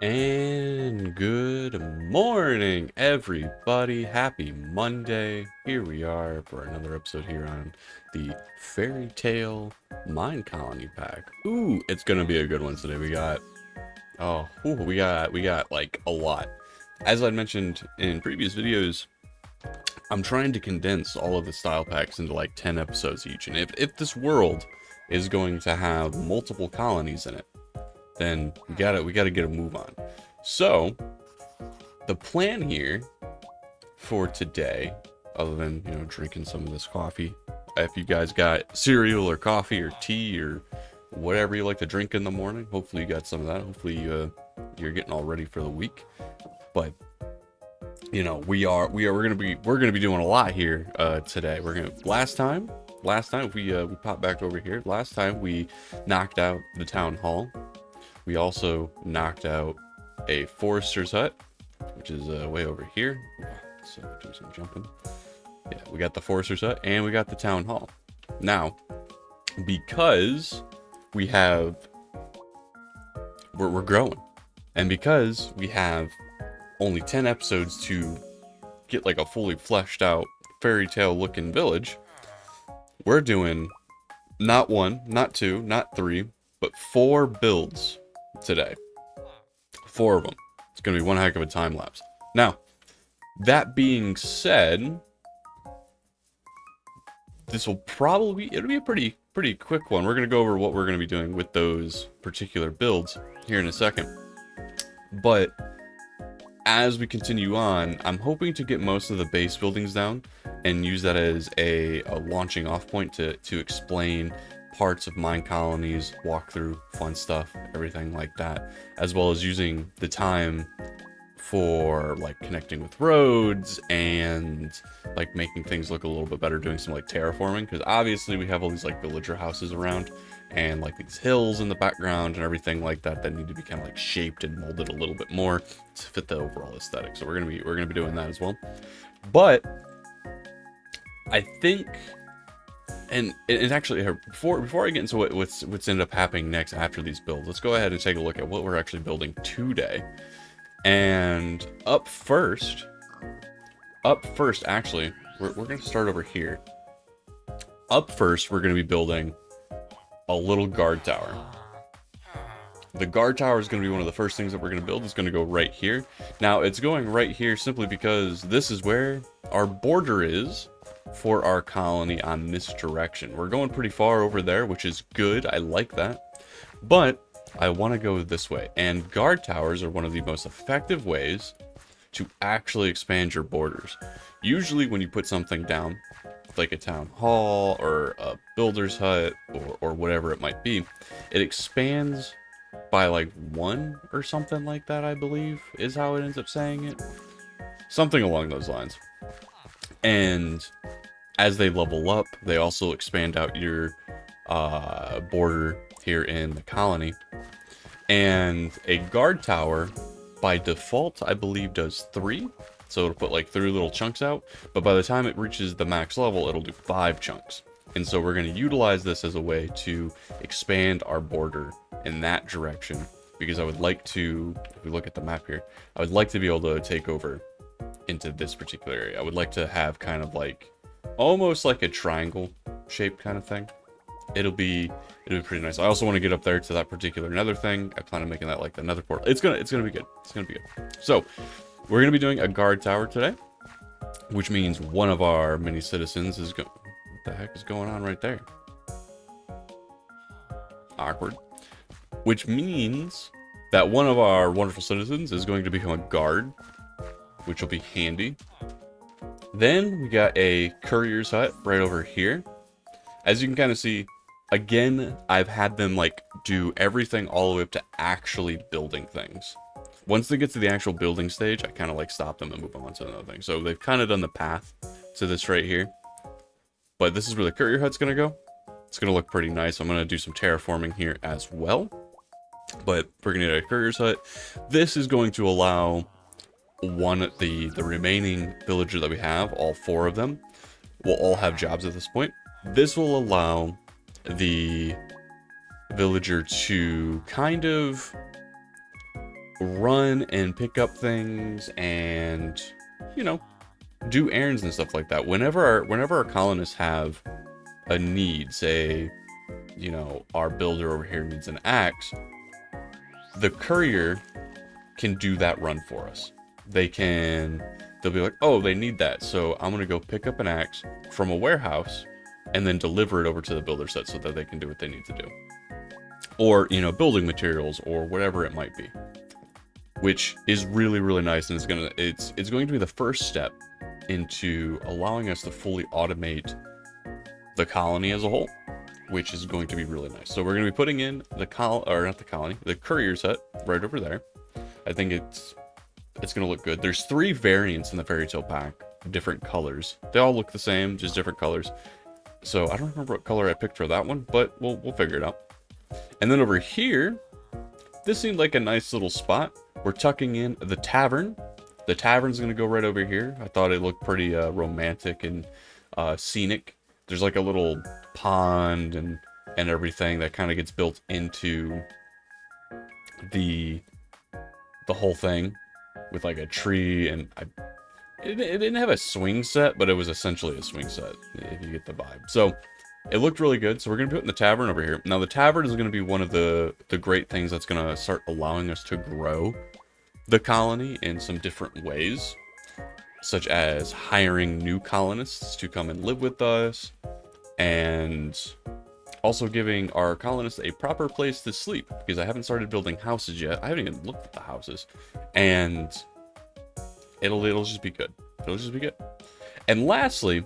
And good morning, everybody. Happy Monday. Here we are for another episode here on the Fairy Tale Mine Colony pack. Ooh, it's gonna be a good one today. We got like a lot. As I mentioned in previous videos, I'm trying to condense all of the style packs into like 10 episodes each. And if this world is going to have multiple colonies in it, then we gotta get a move on. So the plan here for today, other than drinking some of this coffee, if you guys got cereal or coffee or tea or whatever you like to drink in the morning, hopefully you got some of that. Hopefully you're getting all ready for the week. But we're gonna be doing a lot here today. Last time we popped back over here. Last time we knocked out the town hall. We also knocked out a forester's hut, which is way over here. So do some jumping. Yeah, we got the forester's hut and we got the town hall. Now, because we're growing, and because we have only 10 episodes to get like a fully fleshed out fairy tale looking village, we're doing not one, not two, not three, but 4 builds today. 4 of them. It's gonna be one heck of a time lapse. Now, that being said, it'll be a pretty quick one. We're gonna go over what we're gonna be doing with those particular builds here in a second. But as we continue on, I'm hoping to get most of the base buildings down and use that as a launching off point to explain parts of Minecolonies, walkthrough, fun stuff, everything like that, as well as using the time for like connecting with roads and like making things look a little bit better, doing some like terraforming, because obviously we have all these like villager houses around and like these hills in the background and everything like that that need to be kind of like shaped and molded a little bit more to fit the overall aesthetic. So we're gonna be doing that as well. But I think, and it's actually, before I get into what's ended up happening next after these builds, let's go ahead and take a look at what we're actually building today. And up first, actually, we're gonna start over here. Up first, we're gonna be building a little guard tower. The guard tower is going to be one of the first things that we're going to build. It's going to go right here. Now, it's going right here simply because this is where our border is for our colony on this direction. We're going pretty far over there, which is good. I like that. But I want to go this way. And guard towers are one of the most effective ways to actually expand your borders. Usually when you put something down, like a town hall or a builder's hut or whatever it might be, it expands by like 1 or something like that, I believe is how it ends up saying it, something along those lines. And as they level up, they also expand out your border here in the colony. And a guard tower by default, I believe, does 3, so it'll put like 3 little chunks out, but by the time it reaches the max level, it'll do 5 chunks. And so we're going to utilize this as a way to expand our border in that direction, because I would like to, if we look at the map here, I would like to be able to take over into this particular area. I would like to have kind of like, almost like a triangle shape kind of thing. It'll be pretty nice. I also want to get up there to that particular nether thing. I plan on making that like the nether portal. It's gonna be good. It's gonna be good. So we're gonna be doing a guard tower today, which means one of our mini citizens is going. What the heck is going on right there? Awkward. Which means that one of our wonderful citizens is going to become a guard, which will be handy. Then we got a courier's hut right over here. As you can kind of see, again, I've had them like do everything all the way up to actually building things. Once they get to the actual building stage, I kind of like stop them and move on to another thing. So they've kind of done the path to this right here. But this is where the courier hut's going to go. It's going to look pretty nice. I'm going to do some terraforming here as well. But we're going to get a courier's hut. This is going to allow the remaining villager that we have, all 4 of them, will all have jobs at this point. This will allow the villager to kind of run and pick up things and, you know, do errands and stuff like that. Whenever our colonists have a need, say, you know, our builder over here needs an axe, the courier can do that run for us. They'll be like, oh, they need that, so I'm gonna go pick up an axe from a warehouse and then deliver it over to the builder set so that they can do what they need to do. Or, you know, building materials or whatever it might be. Which is really, really nice, and it's going to be the first step into allowing us to fully automate the colony as a whole, which is going to be really nice. So we're going to be putting in the courier set right over there. I think it's going to look good. There's 3 variants in the fairy tale pack, different colors. They all look the same, just different colors. So I don't remember what color I picked for that one, but we'll figure it out. And then over here, this seemed like a nice little spot. We're tucking in the tavern. The tavern's going to go right over here. I thought it looked pretty romantic and scenic. There's like a little pond and everything that kind of gets built into the whole thing with like a tree, and it didn't have a swing set, but it was essentially a swing set, if you get the vibe. So it looked really good. So we're going to put in the tavern over here. Now the tavern is going to be one of the great things that's going to start allowing us to grow the colony in some different ways, such as hiring new colonists to come and live with us, and also giving our colonists a proper place to sleep, because I haven't started building houses yet. I haven't even looked at the houses, and it'll just be good. It'll just be good. And lastly,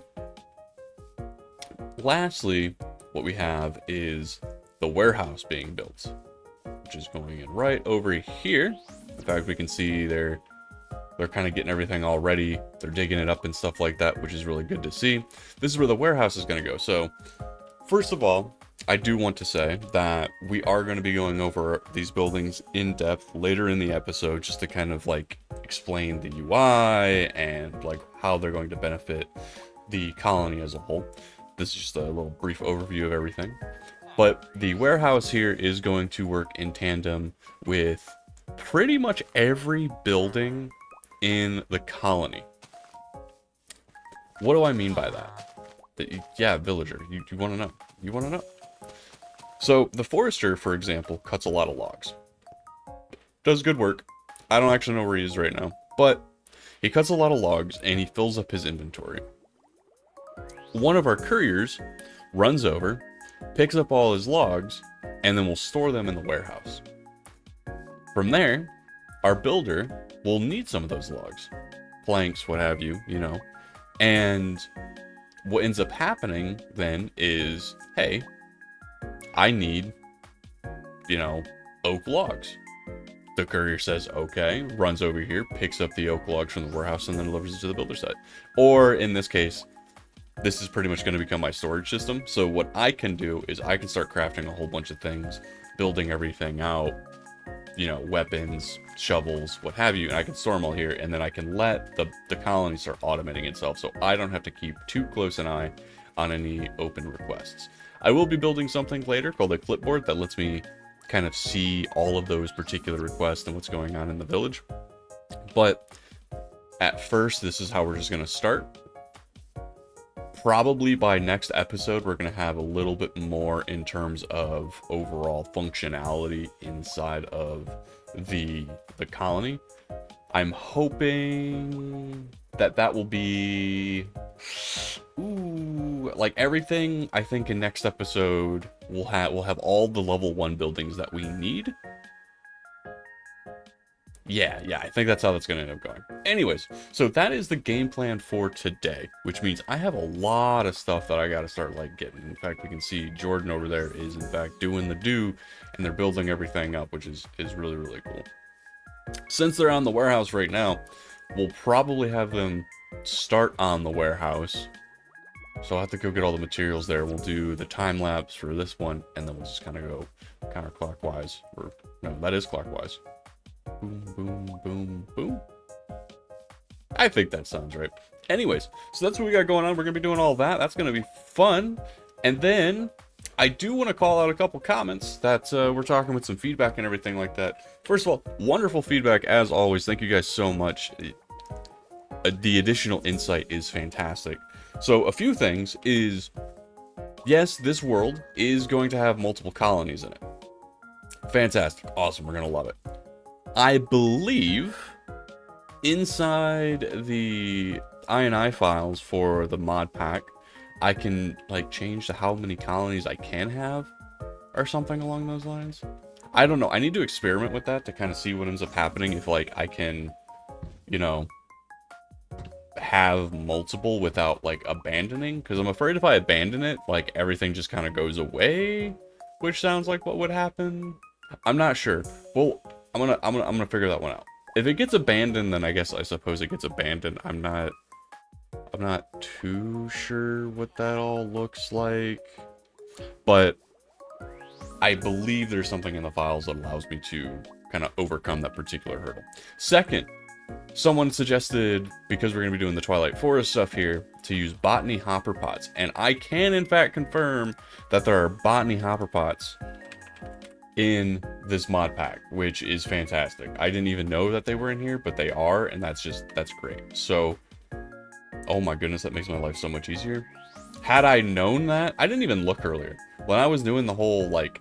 what we have is the warehouse being built, which is going in right over here. In fact, we can see they're kind of getting everything all ready. They're digging it up and stuff like that, which is really good to see. This is where the warehouse is going to go. So first of all, I do want to say that we are going to be going over these buildings in depth later in the episode, just to kind of like explain the UI and like how they're going to benefit the colony as a whole. This is just a little brief overview of everything. But the warehouse here is going to work in tandem with pretty much every building in the colony. What do I mean by that? Yeah, villager, you want to know. You want to know. So the forester, for example, cuts a lot of logs. Does good work. I don't actually know where he is right now, but he cuts a lot of logs and he fills up his inventory. One of our couriers runs over, picks up all his logs, and then we'll store them in the warehouse. From there, our builder will need some of those logs, planks, what have you, you know. And what ends up happening then is, hey, I need, you know, oak logs. The courier says, okay, runs over here, picks up the oak logs from the warehouse, and then delivers it to the builder site. Or in this case, this is pretty much going to become my storage system. So what I can do is I can start crafting a whole bunch of things, building everything out, you know, weapons, shovels, what have you, and I can store them all here, and then I can let the colony start automating itself, so I don't have to keep too close an eye on any open requests. I will be building something later called a clipboard that lets me kind of see all of those particular requests and what's going on in the village. But at first, this is how we're just going to start. Probably by next episode, we're going to have a little bit more in terms of overall functionality inside of the colony. I'm hoping that will be, like everything. I think in next episode we'll have all the level 1 buildings that we need. Yeah, I think that's how that's going to end up going. Anyways, so that is the game plan for today, which means I have a lot of stuff that I got to start like getting. In fact, we can see Jordan over there is in fact doing the do, and they're building everything up, which is really, really cool. Since they're on the warehouse right now, we'll probably have them start on the warehouse. So I'll have to go get all the materials there. We'll do the time lapse for this one, and then we'll just kind of go counterclockwise. Or no, that is clockwise. Boom, boom, boom, boom. I think that sounds right. Anyways, so that's what we got going on. We're going to be doing all that. That's going to be fun. And then I do want to call out a couple comments that we're talking with some feedback and everything like that. First of all, wonderful feedback as always. Thank you guys so much. The additional insight is fantastic. So a few things is, yes, this world is going to have multiple colonies in it. Fantastic. Awesome. We're going to love it. I believe inside the INI files for the mod pack, I can like change to how many colonies I can have or something along those lines. I don't know. I need to experiment with that to kind of see what ends up happening if like I can, you know, have multiple without like abandoning, because I'm afraid if I abandon it, like everything just kind of goes away, which sounds like what would happen. I'm not sure. Well, I'm gonna figure that one out. If it gets abandoned, then I suppose it gets abandoned. I'm not too sure what that all looks like, but I believe there's something in the files that allows me to kind of overcome that particular hurdle. Second, someone suggested, because we're going to be doing the Twilight Forest stuff here, to use botany hopper pots. And I can, in fact, confirm that there are botany hopper pots in this mod pack, which is fantastic. I didn't even know that they were in here, but they are, and that's great. So, oh my goodness, that makes my life so much easier. Had I known that, I didn't even look earlier. When I was doing the whole, like,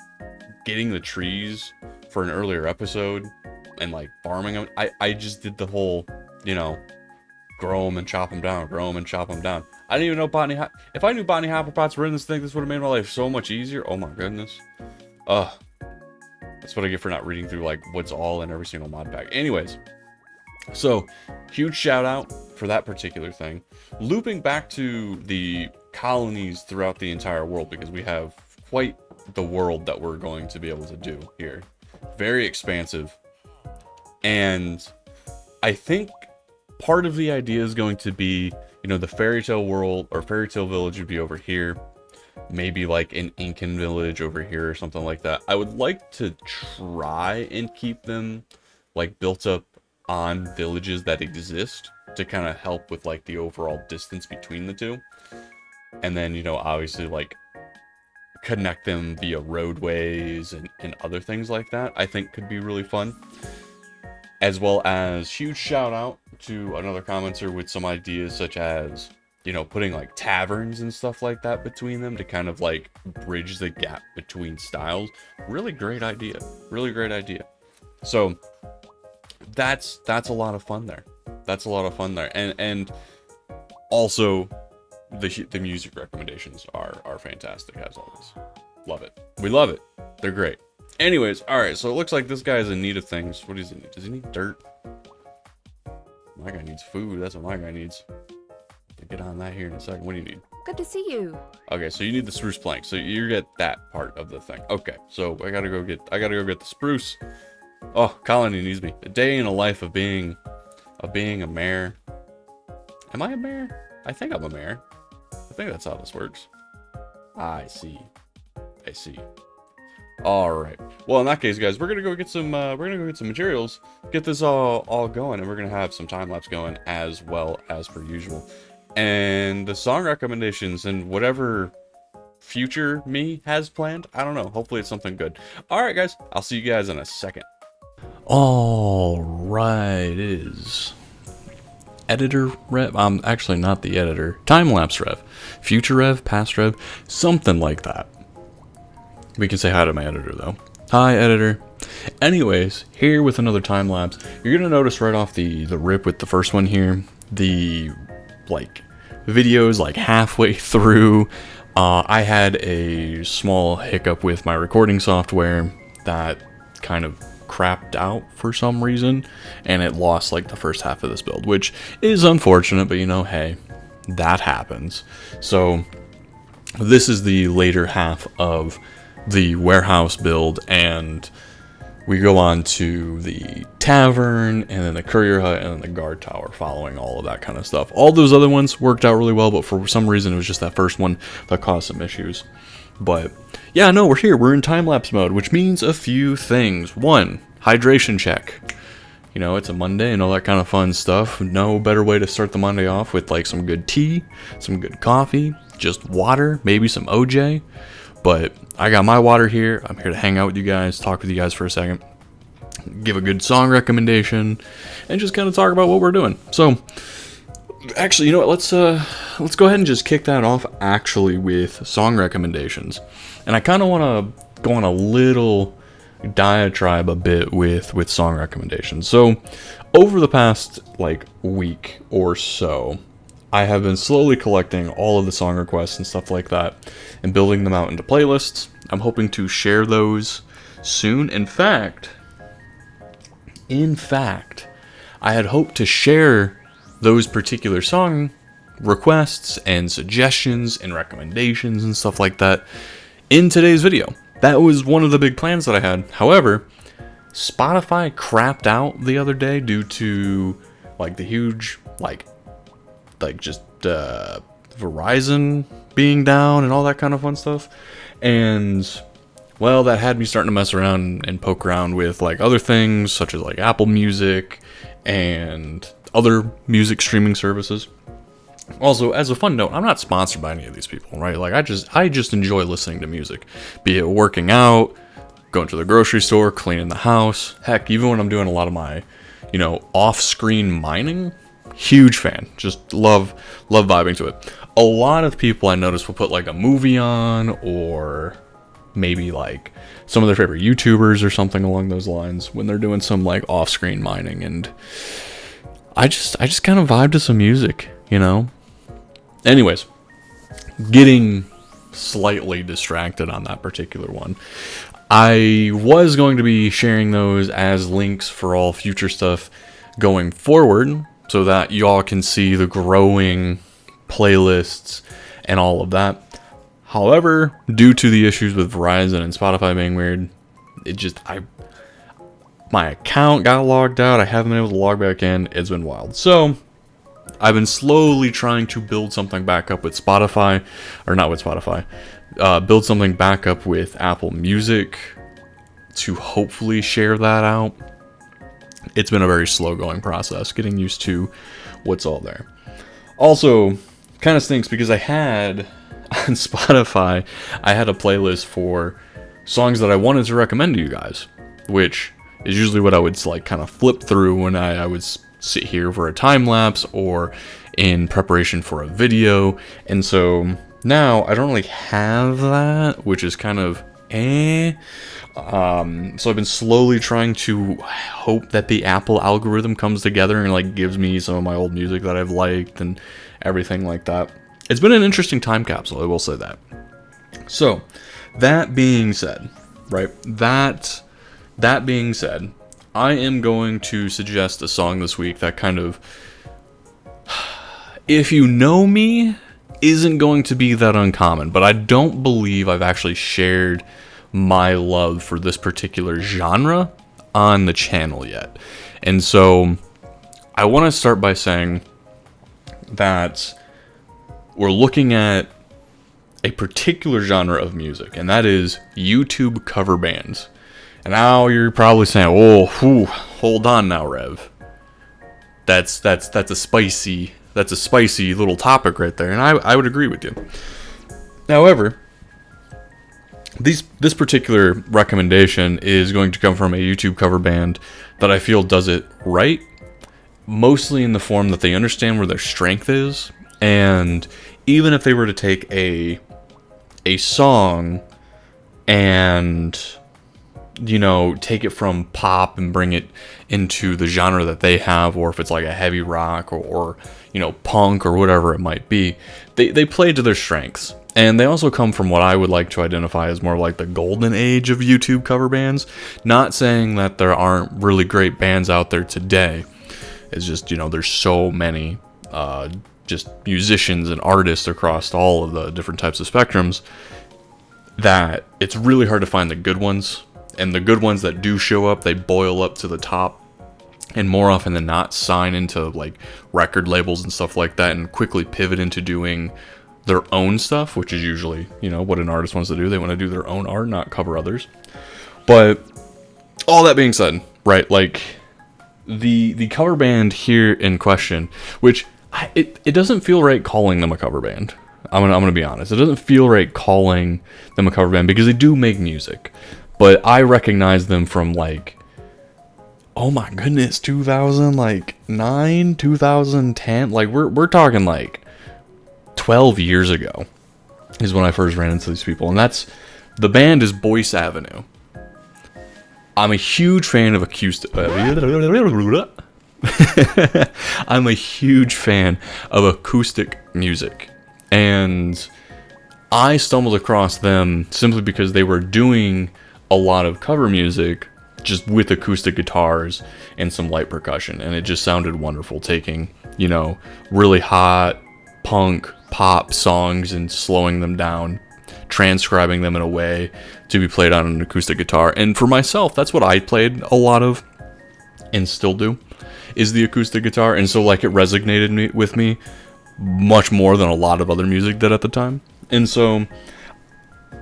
getting the trees for an earlier episode, and like farming them, I just did the whole, you know, grow them and chop them down, grow them and chop them down. I didn't even know if I knew botany hopper pots were in this thing, this would have made my life so much easier. Oh my goodness. That's what I get for not reading through like what's all in every single mod pack. Anyways, so huge shout out for that particular thing. Looping back to the colonies throughout the entire world, because we have quite the world that we're going to be able to do here. Very expansive. And I think part of the idea is going to be, you know, the fairy tale world or fairy tale village would be over here. Maybe like an Incan village over here or something like that. I would like to try and keep them like built up on villages that exist to kind of help with like the overall distance between the two. And then, you know, obviously like connect them via roadways and other things like that, I think could be really fun. As well as huge shout out to another commenter with some ideas such as, you know, putting like taverns and stuff like that between them to kind of like bridge the gap between styles. Really great idea. Really great idea. So that's a lot of fun there. That's a lot of fun there. And also the music recommendations are fantastic as always. Love it. We love it. They're great. Anyways, alright, so it looks like this guy is in need of things. What does he need? Does he need dirt? My guy needs food. That's what my guy needs. I'll get on that here in a second. What do you need? Good to see you. Okay, so you need the spruce plank. So you get that part of the thing. Okay, so I gotta go get the spruce. Oh, Colony needs me. A day in a life of being a mayor. Am I a mayor? I think I'm a mayor. I think that's how this works. I see. All right. Well, in that case, guys, we're gonna go get some materials, get this all going, and we're gonna have some time lapse going as well as per usual. And the song recommendations and whatever future me has planned, I don't know. Hopefully, it's something good. All right, guys. I'll see you guys in a second. All right, it is editor rev. I'm actually not the editor. Time lapse rev, future rev, past rev, something like that. We can say hi to my editor, though. Hi, editor. Anyways, here with another time lapse. You're gonna notice right off the rip with the first one here, the like videos like halfway through. I had a small hiccup with my recording software that kind of crapped out for some reason, and it lost like the first half of this build, which is unfortunate, but you know, hey, that happens. So this is the later half of the warehouse build, and we go on to the tavern, and then the courier hut, and then the guard tower, following all of that kind of stuff. All those other ones worked out really well, but for some reason it was just that first one that caused some issues. But yeah, no, we're here. We're in time-lapse mode, which means a few things. One, hydration check. You know, it's a Monday and all that kind of fun stuff. No better way to start the Monday off with like some good tea, some good coffee, just water, maybe some OJ. But I got my water here. I'm here to hang out with you guys, talk with you guys for a second, give a good song recommendation, and just kind of talk about what we're doing. So, actually, you know what? Let's go ahead and just kick that off actually with song recommendations. And I kind of want to go on a little diatribe a bit with song recommendations. So, over the past like week or so, I have been slowly collecting all of the song requests and stuff like that and building them out into playlists. I'm hoping to share those soon. In fact, I had hoped to share those particular song requests and suggestions and recommendations and stuff like that in today's video. That was one of the big plans that I had. However, Spotify crapped out the other day due to like the huge Verizon being down and all that kind of fun stuff. And well, that had me starting to mess around and poke around with like other things such as like Apple Music and other music streaming services. Also, as a fun note, I'm not sponsored by any of these people, right? Like I just enjoy listening to music, be it working out, going to the grocery store, cleaning the house. Heck, even when I'm doing a lot of my, off-screen mining, huge fan. Just love vibing to it. A lot of people I notice will put like a movie on, or maybe like some of their favorite YouTubers or something along those lines when they're doing some like off-screen mining, and I just kind of vibe to some music, Anyways, getting slightly distracted on that particular one. I was going to be sharing those as links for all future stuff going forward, so that y'all can see the growing playlists and all of that. However, due to the issues with Verizon and Spotify being weird, my account got logged out. I haven't been able to log back in. It's been wild. So I've been slowly trying to build something back up with Spotify, or not with Spotify, build something back up with Apple Music to hopefully share that out. It's been a very slow going process, getting used to what's all there. Also, kind of stinks because I had on Spotify, I had a playlist for songs that I wanted to recommend to you guys, which is usually what I would like kind of flip through when I would sit here for a time lapse or in preparation for a video. And so now I don't really have that, which is kind of so I've been slowly trying to hope that the Apple algorithm comes together and like gives me some of my old music that I've liked and everything like that. It's been an interesting time capsule, I will say that. So that being said, right, that being said, I am going to suggest a song this week that kind of, if you know me, isn't going to be that uncommon, but I don't believe I've actually shared my love for this particular genre on the channel yet. And so I want to start by saying that we're looking at a particular genre of music, and that is YouTube cover bands. And now you're probably saying, hold on now, Rev. That's a spicy little topic right there, and I would agree with you. However, this particular recommendation is going to come from a YouTube cover band that I feel does it right, mostly in the form that they understand where their strength is, and even if they were to take a song and take it from pop and bring it into the genre that they have, or if it's like a heavy rock or punk or whatever it might be, they play to their strengths. And they also come from what I would like to identify as more like the golden age of YouTube cover bands. Not saying that there aren't really great bands out there today. It's just, there's so many just musicians and artists across all of the different types of spectrums that it's really hard to find the good ones. And the good ones that do show up, they boil up to the top, and more often than not sign into like record labels and stuff like that, and quickly pivot into doing their own stuff, which is usually, what an artist wants to do. They want to do their own art, not cover others. But all that being said, right, like the cover band here in question, which it doesn't feel right calling them a cover band, I'm gonna be honest. It doesn't feel right calling them a cover band because they do make music, but I recognize them from like, oh my goodness, 2009, 2010. Like we're talking like 12 years ago is when I first ran into these people, and the band is Boyce Avenue. I'm a huge fan of acoustic. I'm a huge fan of acoustic music, and I stumbled across them simply because they were doing a lot of cover music just with acoustic guitars and some light percussion, and it just sounded wonderful, taking, you know, really hot punk pop songs and slowing them down, transcribing them in a way to be played on an acoustic guitar. And for myself, that's what I played a lot of and still do, is the acoustic guitar. And so like it resonated with me much more than a lot of other music did at the time. And so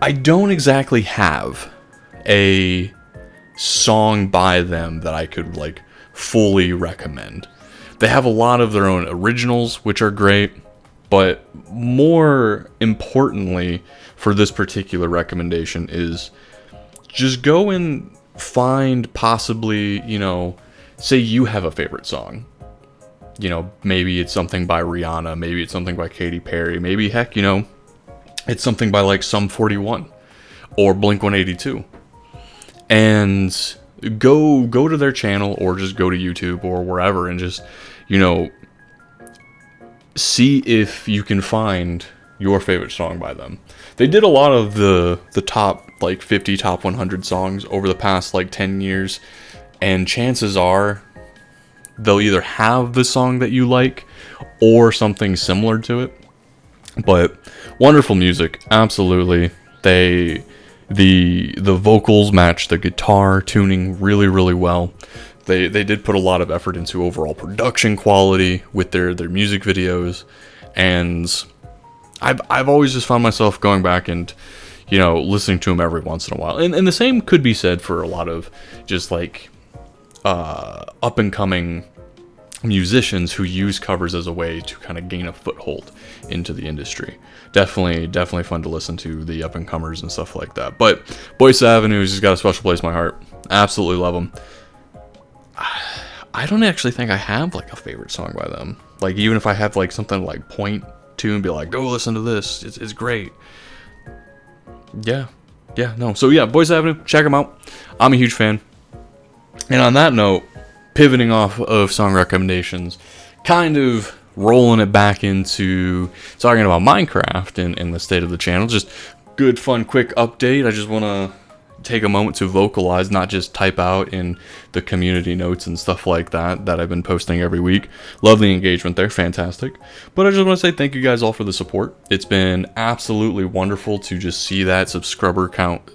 I don't exactly have a song by them that I could like fully recommend. They have a lot of their own originals, which are great, but more importantly for this particular recommendation is just go and find possibly, you know, say you have a favorite song. You know, maybe it's something by Rihanna, maybe it's something by Katy Perry, maybe heck, you know, it's something by like Sum 41 or Blink 182. And go to their channel or just go to YouTube or wherever and just, you know, see if you can find your favorite song by them. They did a lot of the top like 50, top 100 songs over the past like 10 years, and chances are they'll either have the song that you like or something similar to it. But wonderful music, absolutely. The vocals match the guitar tuning really, really well. They did put a lot of effort into overall production quality with their music videos, and I've always just found myself going back and, you know, listening to them every once in a while. And the same could be said for a lot of just like up and coming musicians who use covers as a way to kind of gain a foothold into the industry. Definitely fun to listen to the up and comers and stuff like that. But Boyce Avenue has just got a special place in my heart. Absolutely love them. I don't actually think I have like a favorite song by them. Like even if I have like something to like point to and be like, go listen to this, it's great. No. So yeah, Boyce Avenue, check them out. I'm a huge fan. And on that note, pivoting off of song recommendations, kind of rolling it back into talking about Minecraft and the state of the channel. Just good, fun, quick update. I just want to take a moment to vocalize, not just type out in the community notes and stuff like that I've been posting every week. Love the engagement there, fantastic. But I just want to say thank you guys all for the support. It's been absolutely wonderful to just see that subscriber count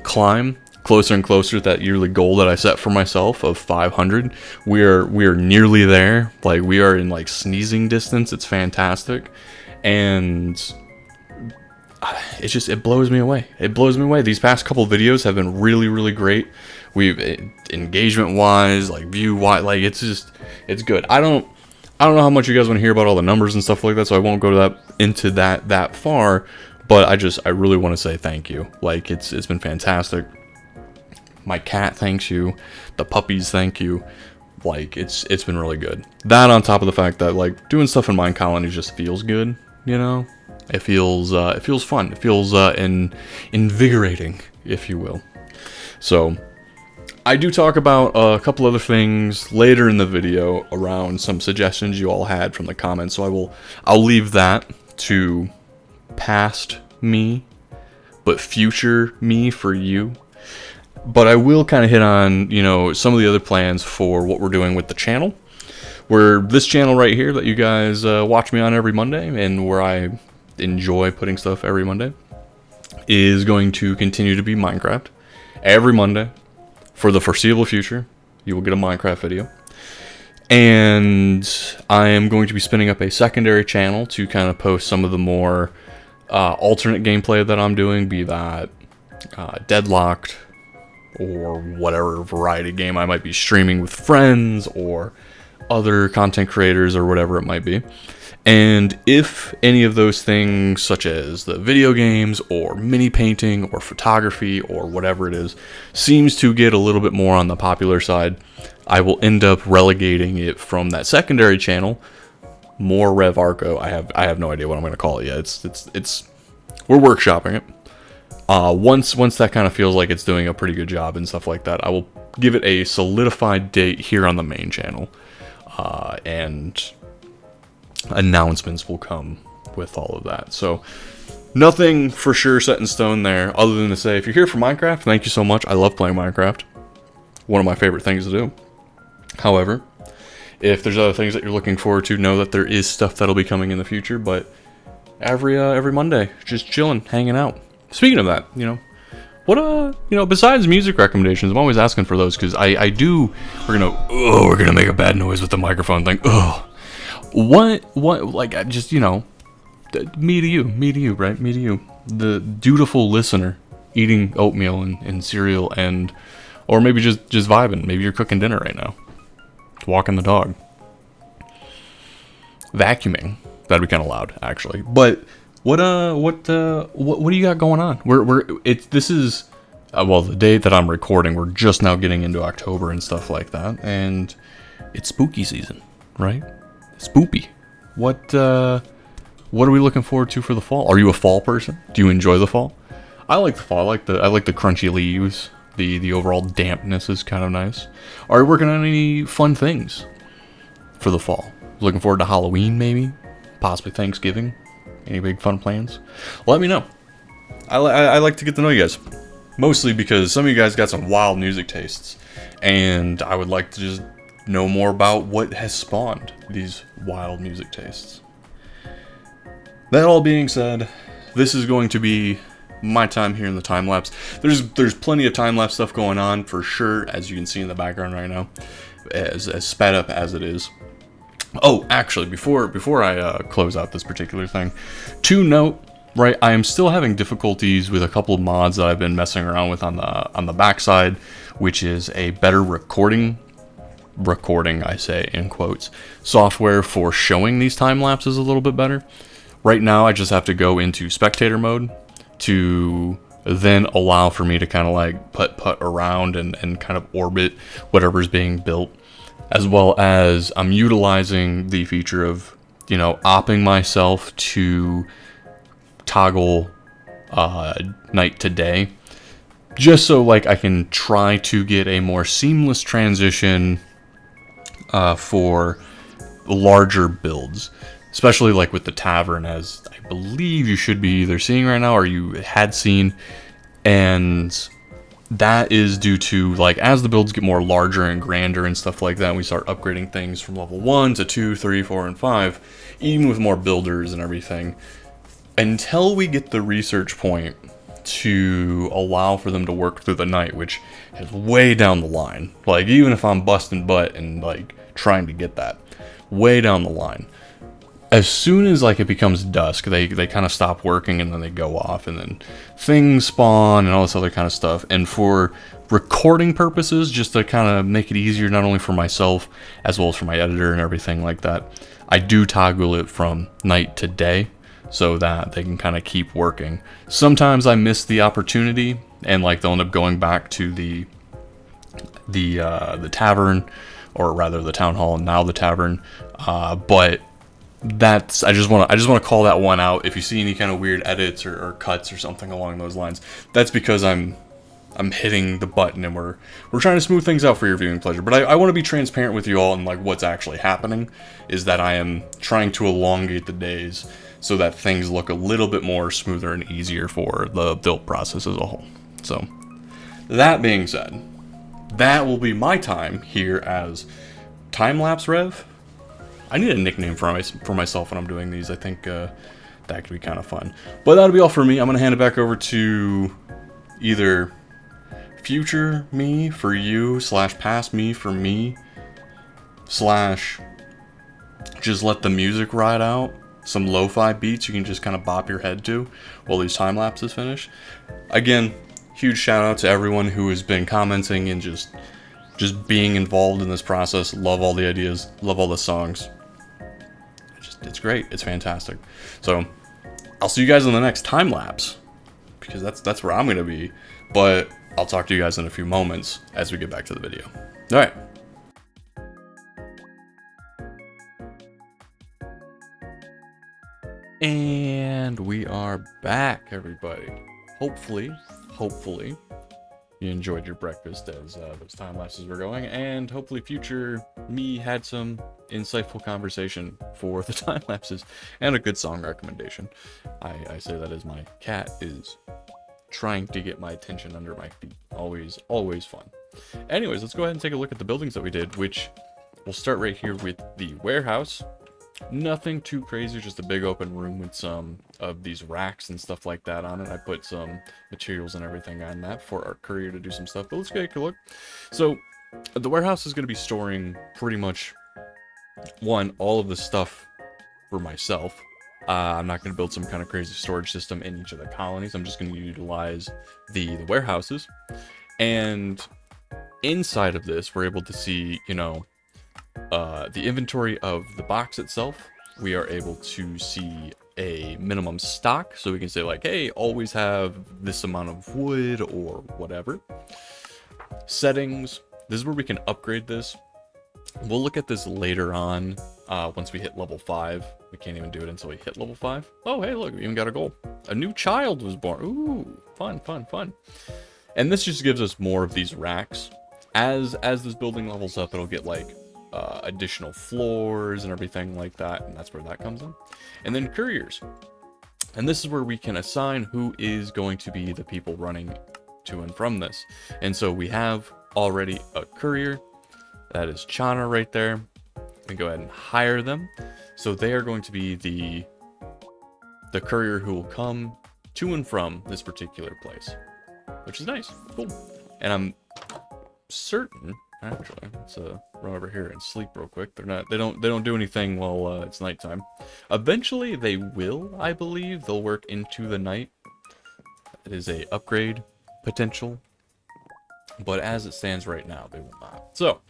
climb closer and closer to that yearly goal that I set for myself of 500. We are nearly there. Like we are in like sneezing distance. It's fantastic, and it blows me away. It blows me away. These past couple videos have been really, really great. We've engagement wise, like view wise, like it's good. I don't know how much you guys want to hear about all the numbers and stuff like that, so I won't go into that far. But I really want to say thank you. Like it's been fantastic. My cat thanks you. The puppies thank you. Like it's been really good. That on top of the fact that like doing stuff in Minecolonies just feels good, you know? It feels fun. It feels invigorating, if you will. So I do talk about a couple other things later in the video around some suggestions you all had from the comments. So I'll leave that to past me, but future me for you. But I will kind of hit on, you know, some of the other plans for what we're doing with the channel. Where this channel right here that you guys watch me on every Monday, and where I enjoy putting stuff every Monday, is going to continue to be Minecraft. Every Monday for the foreseeable future, you will get a Minecraft video. And I am going to be spinning up a secondary channel to kind of post some of the more alternate gameplay that I'm doing, be that Deadlocked or whatever variety game I might be streaming with friends, or other content creators or whatever it might be. And if any of those things, such as the video games or mini painting or photography or whatever it is, seems to get a little bit more on the popular side, I will end up relegating it from that secondary channel, more Rev Arco. I have no idea what I'm going to call it yet. It's we're workshopping it. Once that kind of feels like it's doing a pretty good job and stuff like that, I will give it a solidified date here on the main channel, and announcements will come with all of that. So nothing for sure set in stone there, other than to say, if you're here for Minecraft, thank you so much. I love playing Minecraft. One of my favorite things to do. However, if there's other things that you're looking forward to, know that there is stuff that'll be coming in the future. But every Monday, just chilling, hanging out. Speaking of that, besides music recommendations, I'm always asking for those, because I do. We're gonna make a bad noise with the microphone thing. Ugh. What, like, just, me to you, right? Me to you, the dutiful listener, eating oatmeal and cereal, or maybe just vibing. Maybe you're cooking dinner right now, walking the dog, vacuuming. That'd be kind of loud, actually. But what do you got going on? This is the date that I'm recording. We're just now getting into October and stuff like that, and it's spooky season, right? Spoopy. What are we looking forward to for the fall? Are you a fall person? Do you enjoy the fall? I like the fall. I like the crunchy leaves. The overall dampness is kind of nice. Are you working on any fun things for the fall? Looking forward to Halloween, maybe? Possibly Thanksgiving? Any big fun plans? Let me know. I like to get to know you guys. Mostly because some of you guys got some wild music tastes, and I would like to just know more about what has spawned these wild music tastes. That all being said, this is going to be my time here in the time lapse. There's plenty of time lapse stuff going on for sure, as you can see in the background right now, as sped up as it is. Oh, actually, before I close out this particular thing, to note, right, I am still having difficulties with a couple of mods that I've been messing around with on the backside, which is a better recording, I say in quotes, software for showing these time lapses a little bit better. Right now, I just have to go into spectator mode to then allow for me to kind of like putt around and kind of orbit whatever's being built, as well as I'm utilizing the feature of, opping myself to toggle night to day, just so like I can try to get a more seamless transition for larger builds, especially like with the tavern, as I believe you should be either seeing right now or you had seen. And that is due to, like, as the builds get more larger and grander and stuff like that, and we start upgrading things from level 1 to 2, 3, 4, and 5, even with more builders and everything, until we get the research point to allow for them to work through the night, which is way down the line. Like, even if I'm busting butt and like trying to get that, way down the line, as soon as like it becomes dusk, they kind of stop working, and then they go off, and then things spawn and all this other kind of stuff. And for recording purposes, just to kind of make it easier, not only for myself as well as for my editor and everything like that, I do toggle it from night to day, so that they can kind of keep working. Sometimes I miss the opportunity, and like they'll end up going back to the tavern, or rather the town hall, and now the tavern. But that's, I just want to call that one out. If you see any kind of weird edits or cuts or something along those lines, that's because I'm hitting the button, and we're trying to smooth things out for your viewing pleasure. But I want to be transparent with you all, and like what's actually happening is that I am trying to elongate the days so that things look a little bit more smoother and easier for the build process as a whole. So that being said, that will be my time here as Time-Lapse Rev. I need a nickname for myself when I'm doing these. I think that could be kind of fun. But that'll be all for me. I'm going to hand it back over to either future me for you, / past me for me, / just let the music ride out. Some lo-fi beats you can just kind of bop your head to while these time lapses finish. Again, huge shout out to everyone who has been commenting and just just being involved in this process. Love all the ideas, love all the songs. It's great. It's fantastic. So I'll see you guys in the next time lapse, because that's where I'm gonna be. But I'll talk to you guys in a few moments as we get back to the video. All right. And we are back, everybody. Hopefully you enjoyed your breakfast as those time lapses were going, and hopefully future me had some insightful conversation for the time lapses and a good song recommendation. I say that as my cat is trying to get my attention under my feet. Always fun. Anyways, let's go ahead and take a look at the buildings that we did, which we'll start right here with the warehouse. Nothing too crazy, just a big open room with some of these racks and stuff like that on it. I put some materials and everything on that for our courier to do some stuff, but let's take a look. So the warehouse is going to be storing pretty much all of the stuff for myself. I'm not going to build some kind of crazy storage system in each of the colonies. I'm just going to utilize the warehouses. And inside of this, we're able to see, you know, the inventory of the box itself. We are able to see a minimum stock, so we can say like, hey, always have this amount of wood or whatever. Settings, this is where we can upgrade this. We'll look at this later on once we hit level 5. We can't even do it until we hit level 5. Oh, hey, look, we even got a goal. A new child was born. Ooh, fun. And this just gives us more of these racks. As this building levels up, it'll get like additional floors and everything like that, and that's where that comes in. And then couriers, and this is where we can assign who is going to be the people running to and from this. And so we have already a courier, that is Chana right there. We go ahead and hire them, so they are going to be the courier who will come to and from this particular place, which is nice. Cool. And I'm certain, actually, let's run over here and sleep real quick. They don't do anything while it's nighttime. Eventually they will, I believe. They'll work into the night. It is a upgrade potential, but as it stands right now, they will not. So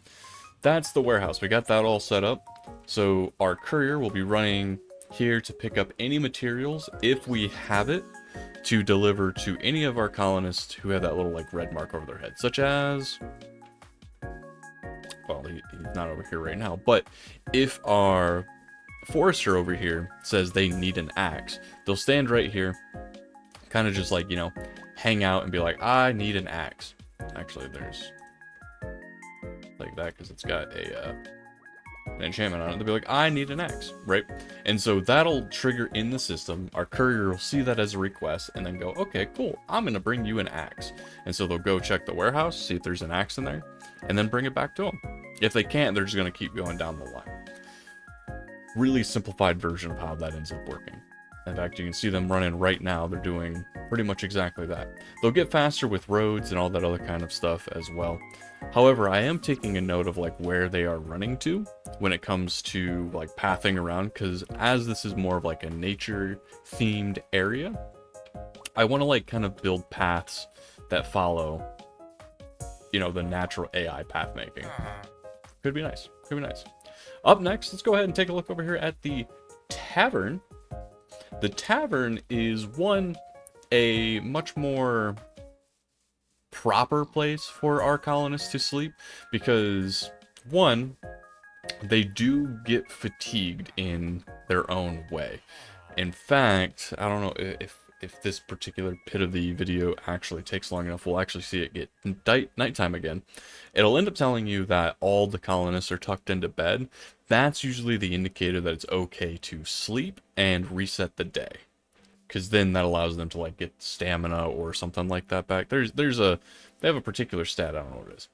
that's the warehouse. We got that all set up. So our courier will be running here to pick up any materials, if we have it, to deliver to any of our colonists who have that little like red mark over their head, such as, well, he's not over here right now, but if our forester over here says they need an axe, they'll stand right here, kind of just like, you know, hang out and be like, I need an axe. Actually, there's like that because it's got an enchantment on it. They'll be like, I need an axe, right? And so that'll trigger in the system. Our courier will see that as a request and then go, okay, cool, I'm gonna bring you an axe. And so they'll go check the warehouse, see if there's an axe in there, and then bring it back to them. If they can't, they're just gonna keep going down the line. Really simplified version of how that ends up working. In fact, you can see them running right now. They're doing pretty much exactly that. They'll get faster with roads and all that other kind of stuff as well. However, I am taking a note of like where they are running to when it comes to like pathing around, because as this is more of like a nature themed area, I want to like kind of build paths that follow, you know, the natural AI path making. Could be nice. Could be nice. Up next, let's go ahead and take a look over here at the tavern. The tavern is a much more proper place for our colonists to sleep, because one, they do get fatigued in their own way. In fact, I don't know if this particular bit of the video actually takes long enough, we'll actually see it get nighttime again. It'll end up telling you that all the colonists are tucked into bed. That's usually the indicator that it's okay to sleep and reset the day, because then that allows them to like get stamina or something like that back. They have a particular stat, I don't know what it is.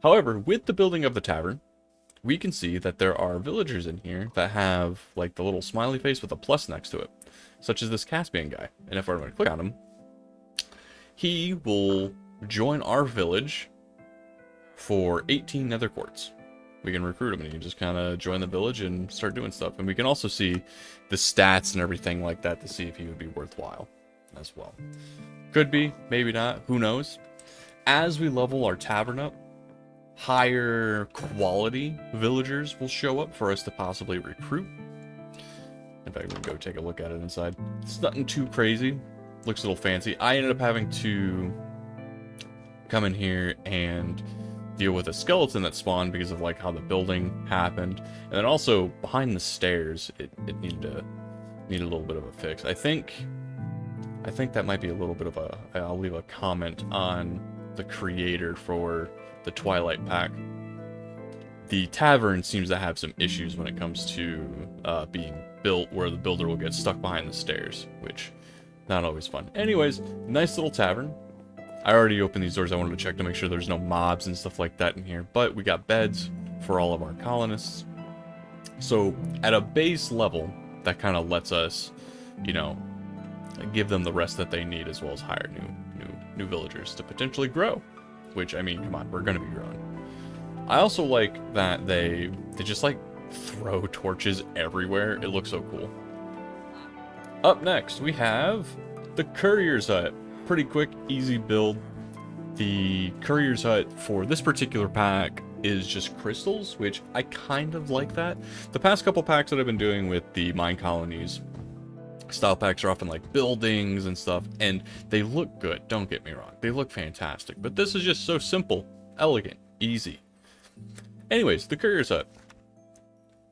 However, with the building of the tavern, we can see that there are villagers in here that have like the little smiley face with a plus next to it, such as this Caspian guy. And if I were to click on him, he will join our village for 18 nether quartz. We can recruit him and he can just kind of join the village and start doing stuff. And we can also see the stats and everything like that to see if he would be worthwhile as well. Could be, maybe not, who knows. As we level our tavern up, higher quality villagers will show up for us to possibly recruit. In fact, we can go take a look at it inside. It's nothing too crazy. Looks a little fancy. I ended up having to come in here and deal with a skeleton that spawned because of like how the building happened. And then also behind the stairs, it needed a little bit of a fix. I think that might be a little bit of a... I'll leave a comment on the creator for the Twilight pack. The tavern seems to have some issues when it comes to being built, where the builder will get stuck behind the stairs, which not always fun. Anyways, nice little tavern. I already opened these doors. I wanted to check to make sure there's no mobs and stuff like that in here, but we got beds for all of our colonists. So at a base level, that kind of lets us, you know, give them the rest that they need, as well as hire new villagers to potentially grow. Which, I mean, come on, we're gonna be growing. I also like that they just like throw torches everywhere. It looks so cool. Up next, we have the Courier's Hut. Pretty quick, easy build. The Courier's Hut for this particular pack is just crystals, which I kind of like that. The past couple packs that I've been doing with the Minecolonies style packs are often like buildings and stuff, and they look good, don't get me wrong. They look fantastic, but this is just so simple, elegant, easy. Anyways, the Courier's Hut.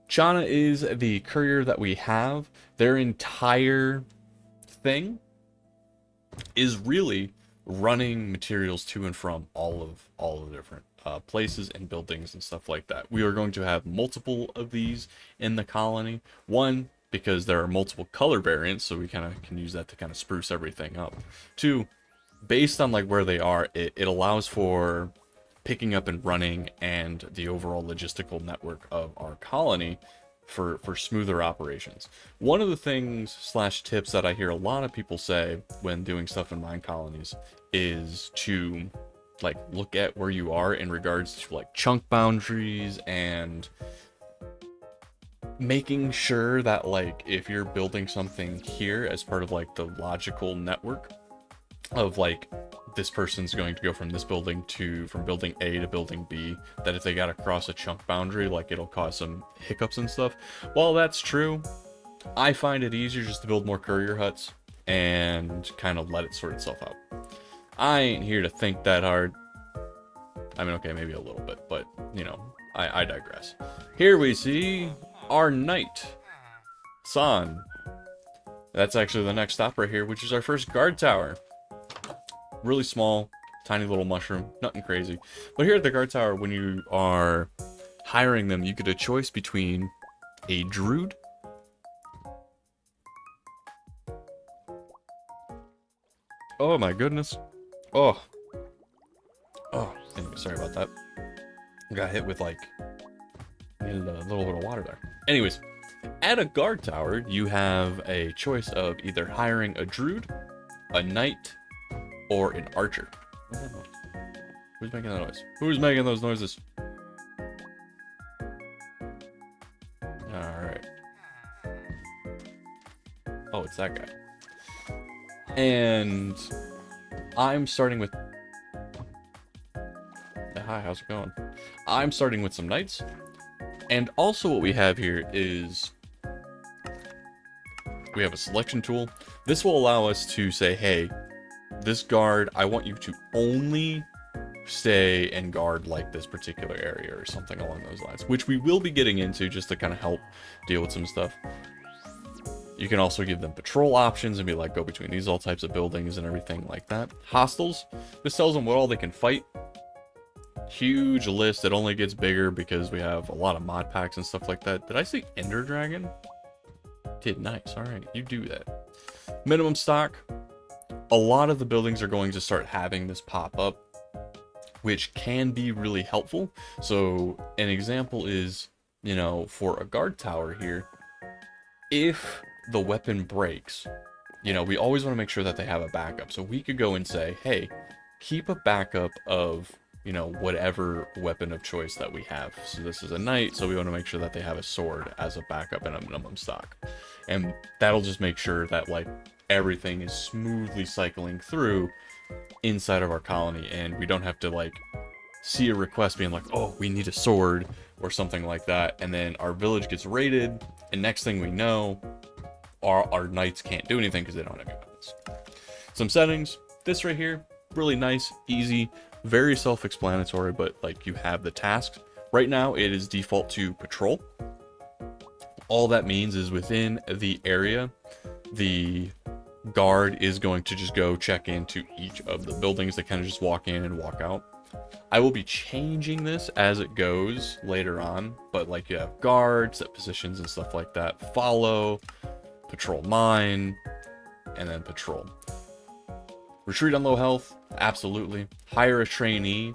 Chana is the courier that we have. Their entire thing is really running materials to and from all of the different places and buildings and stuff like that. We are going to have multiple of these in the colony. One, because there are multiple color variants, so we kind of can use that to kind of spruce everything up. Two, based on like where they are, it allows for picking up and running and the overall logistical network of our colony for smoother operations. One of the things / tips that I hear a lot of people say when doing stuff in Minecolonies is to like look at where you are in regards to like chunk boundaries, and making sure that like if you're building something here as part of like the logical network of like this person's going to go from this building from building A to building B, that if they gotta cross a chunk boundary, like it'll cause some hiccups and stuff. While that's true, I find it easier just to build more courier huts and kind of let it sort itself out. I ain't here to think that hard. I mean, okay, maybe a little bit, but you know, I digress. Here we see our knight, San. That's actually the next stop right here, which is our first guard tower. Really small, tiny little mushroom, nothing crazy. But here at the guard tower, when you are hiring them, you get a choice between a druid, oh my goodness, oh, anyway, sorry about that. Got hit with like, needed a little bit of water there. Anyways, at a guard tower, you have a choice of either hiring a druid, a knight, or an archer. Who's making that noise? Who's making those noises? Alright. Oh, it's that guy. And I'm starting with... Hi, how's it going? I'm starting with some knights. And also what we have here is... we have a selection tool. This will allow us to say, hey, this guard, I want you to only stay and guard like this particular area or something along those lines, which we will be getting into just to kind of help deal with some stuff. You can also give them patrol options and be like, go between these all types of buildings and everything like that. Hostiles, this tells them what all they can fight. Huge list. It only gets bigger because we have a lot of mod packs and stuff like that. Did I say Ender Dragon? Did, nice. All right, you do that. Minimum stock. A lot of the buildings are going to start having this pop up, which can be really helpful. So an example is, you know, for a guard tower here, if the weapon breaks, you know, we always want to make sure that they have a backup. So we could go and say, hey, keep a backup of, you know, whatever weapon of choice that we have. So this is a knight, so we want to make sure that they have a sword as a backup and a minimum stock. And that'll just make sure that, like, everything is smoothly cycling through inside of our colony, and we don't have to, like, see a request being like, oh, we need a sword or something like that, and then our village gets raided, and next thing we know, our knights can't do anything because they don't have any weapons. Some settings, this right here, really nice, easy, very self-explanatory, but like you have the tasks. Right now it is default to patrol. All that means is within the area, the guard is going to just go check into each of the buildings. They kind of just walk in and walk out. I will be changing this as it goes later on, but like you have guards, set positions and stuff like that. Follow, patrol mine, and then patrol. Retreat on low health, absolutely. Hire a trainee.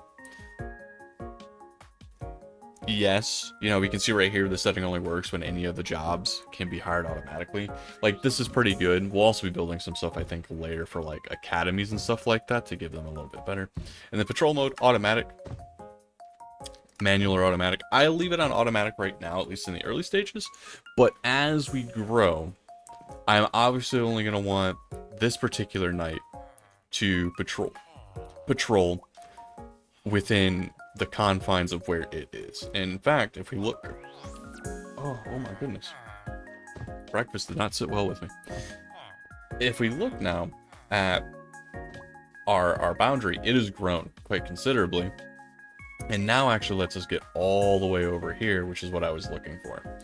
Yes, you know, we can see right here the setting only works when any of the jobs can be hired automatically. Like, this is pretty good. We'll also be building some stuff, I think, later for, like, academies and stuff like that to give them a little bit better. And the patrol mode, automatic. Manual or automatic. I leave it on automatic right now, at least in the early stages. But as we grow, I'm obviously only going to want this particular knight to patrol within the confines of where it is. In fact, if we look, oh my goodness, breakfast did not sit well with me. If we look now at our boundary, it has grown quite considerably, and now actually lets us get all the way over here, which is what I was looking for.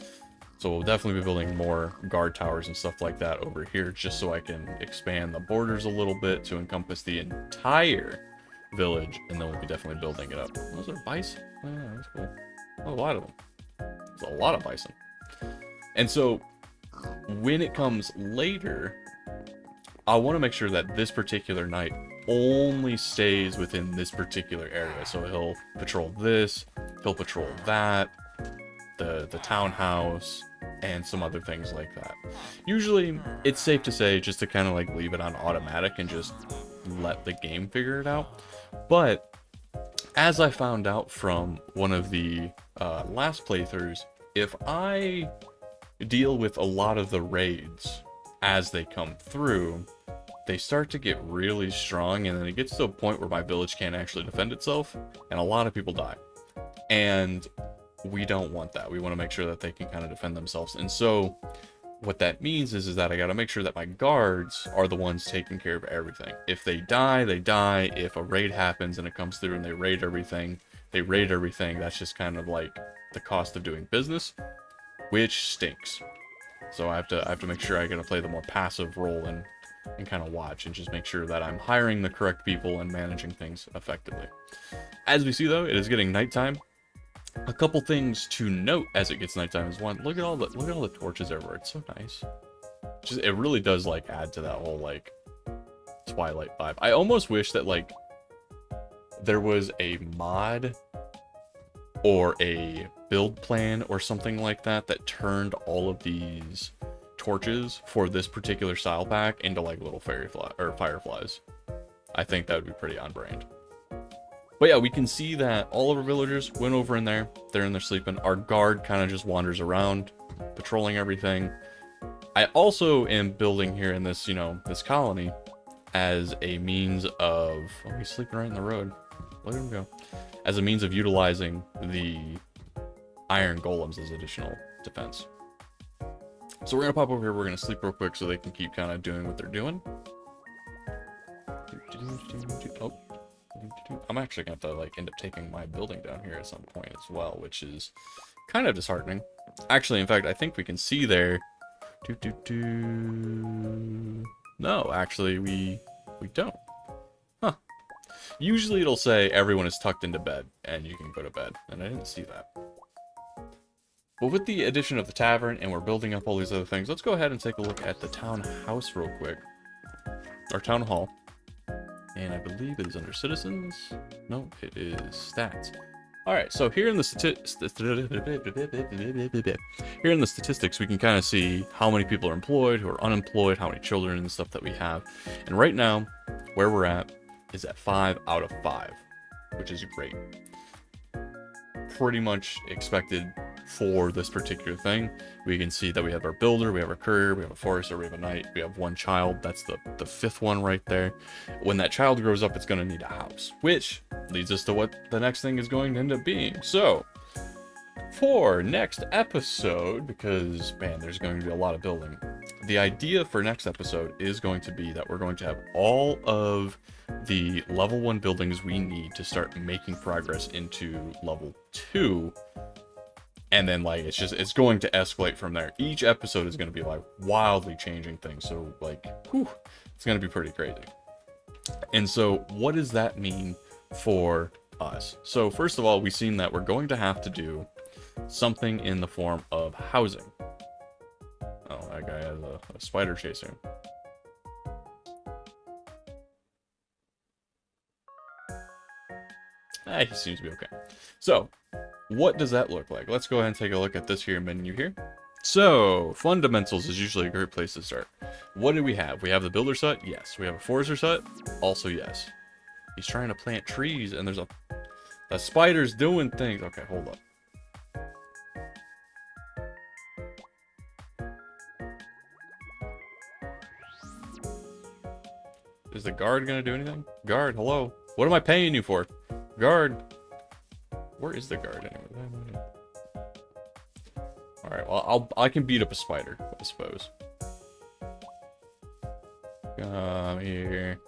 So we'll definitely be building more guard towers and stuff like that over here, just so I can expand the borders a little bit to encompass the entire village, and then we'll be definitely building it up. Those are bison. Oh, yeah, that's cool. Oh, a lot of them. There's a lot of bison. And so when it comes later, I want to make sure that this particular knight only stays within this particular area. So he'll patrol this, he'll patrol that, the townhouse, and some other things like that. Usually it's safe to say just to kind of like leave it on automatic and just let the game figure it out. But as I found out from one of the last playthroughs, if I deal with a lot of the raids as they come through, they start to get really strong, and then it gets to a point where my village can't actually defend itself, and a lot of people die. And we don't want that. We want to make sure that they can kind of defend themselves. And so what that means is that I got to make sure that my guards are the ones taking care of everything. If they die, they die. If a raid happens and it comes through and they raid everything, That's just kind of like the cost of doing business, which stinks. So I have to make sure I got to play the more passive role and kind of watch and just make sure that I'm hiring the correct people and managing things effectively. As we see though, it is getting nighttime. A couple things to note as it gets nighttime is one, look at all the torches everywhere. It's so nice. Just, it really does like add to that whole like Twilight vibe. I almost wish that like there was a mod or a build plan or something like that that turned all of these torches for this particular style pack into like little fireflies. I think that would be pretty on brand. But yeah, we can see that all of our villagers went over in there. They're in there sleeping. Our guard kind of just wanders around, patrolling everything. I also am building here in this, this colony as a means of... Oh, he's sleeping right in the road. Let him go. As a means of utilizing the iron golems as additional defense. So we're going to pop over here. We're going to sleep real quick so they can keep kind of doing what they're doing. Oh. I'm actually going to have to like end up taking my building down here at some point as well, which is kind of disheartening. Actually, in fact, I think we can see there. No, actually, we don't. Huh. Usually it'll say everyone is tucked into bed and you can go to bed, and I didn't see that. But with the addition of the tavern and we're building up all these other things, let's go ahead and take a look at the town house real quick. Our town hall. And I believe it is under citizens. No, it is stats. Alright, so here in the statistics, we can kind of see how many people are employed, who are unemployed, how many children and stuff that we have. And right now, where we're at is at 5 out of 5, which is great. Pretty much expected for this particular thing. We can see that we have our builder, we have our courier, we have a forester, we have a knight, we have one child. That's the fifth one right there. When that child grows up, it's going to need a house, which leads us to what the next thing is going to end up being. So, for next episode, because, man, there's going to be a lot of building. The idea for next episode is going to be that we're going to have all of the level 1 buildings we need to start making progress into level 2. And then, like, it's going to escalate from there. Each episode is going to be, like, wildly changing things. So, like, whew, it's going to be pretty crazy. And so, what does that mean for us? So, first of all, we've seen that we're going to have to do something in the form of housing. Oh, that guy has a spider chasing him. He seems to be okay. So, what does that look like? Let's go ahead and take a look at this here menu here. So, fundamentals is usually a great place to start. What do we have? We have the builder hut? Yes. We have a forester hut? Also yes. He's trying to plant trees and there's the spider's doing things. Okay, hold up. Is the guard gonna do anything? Guard, hello. What am I paying you for? Guard. Where is the guard anyway? Alright, well, I can beat up a spider, I suppose. Come here.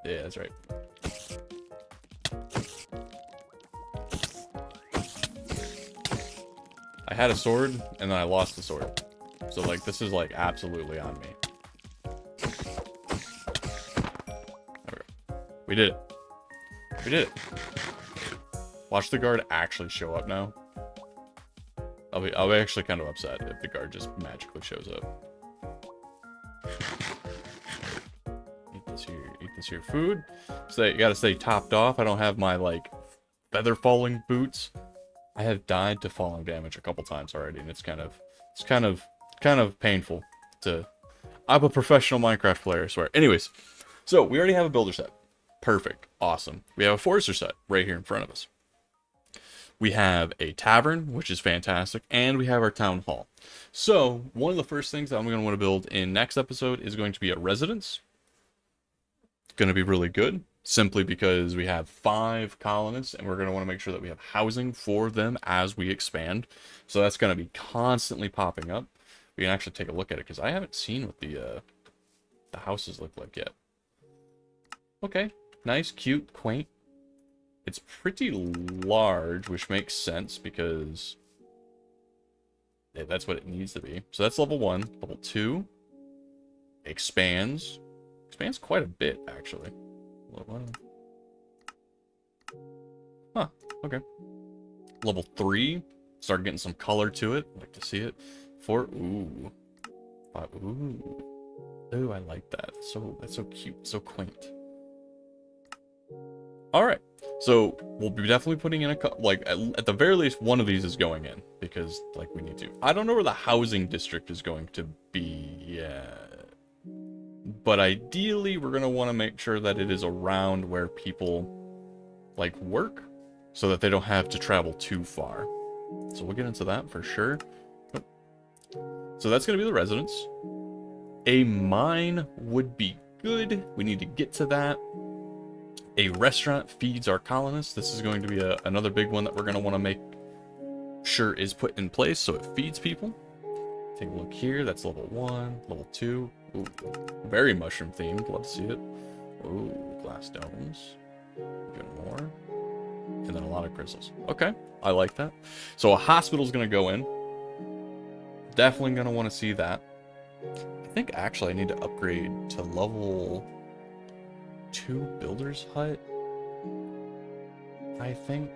Yeah, that's right. I had a sword, and then I lost the sword. So, like, this is, like, absolutely on me. There we go. We did it. We did it. Watch the guard actually show up now. I'll be actually kind of upset if the guard just magically shows up. Eat this here food. So you gotta stay topped off. I don't have my, like, feather falling boots. I have died to falling damage a couple times already, and it's kind of painful to... I'm a professional Minecraft player, I swear. Anyways, so we already have a builder set. Perfect. Awesome. We have a forester set right here in front of us. We have a tavern, which is fantastic, and we have our town hall. So, one of the first things that I'm going to want to build in next episode is going to be a residence. It's going to be really good, simply because we have 5 colonists, and we're going to want to make sure that we have housing for them as we expand. So that's going to be constantly popping up. We can actually take a look at it, because I haven't seen what the houses look like yet. Okay, nice, cute, quaint. It's pretty large, which makes sense because that's what it needs to be. So that's level 1. Level 2 expands. Expands quite a bit, actually. Huh, okay. Level 3, start getting some color to it. I like to see it. 4, ooh. 5, ooh. Ooh, I like that. That's so cute, so quaint. Alright, so we'll be definitely putting in at the very least one of these is going in, because, like, we need to. I don't know where the housing district is going to be yet, but ideally we're going to want to make sure that it is around where people, like, work, so that they don't have to travel too far. So we'll get into that for sure. So that's going to be the residence. A mine would be good. We need to get to that. A restaurant feeds our colonists. This is going to be another big one that we're going to want to make sure is put in place so it feeds people. Take a look here. That's level 1, level 2. Ooh, very mushroom themed. Love to see it. Ooh, glass domes. Even more. And then a lot of crystals. Okay, I like that. So a hospital's going to go in. Definitely going to want to see that. I think actually I need to upgrade to level 2 builder's hut. I think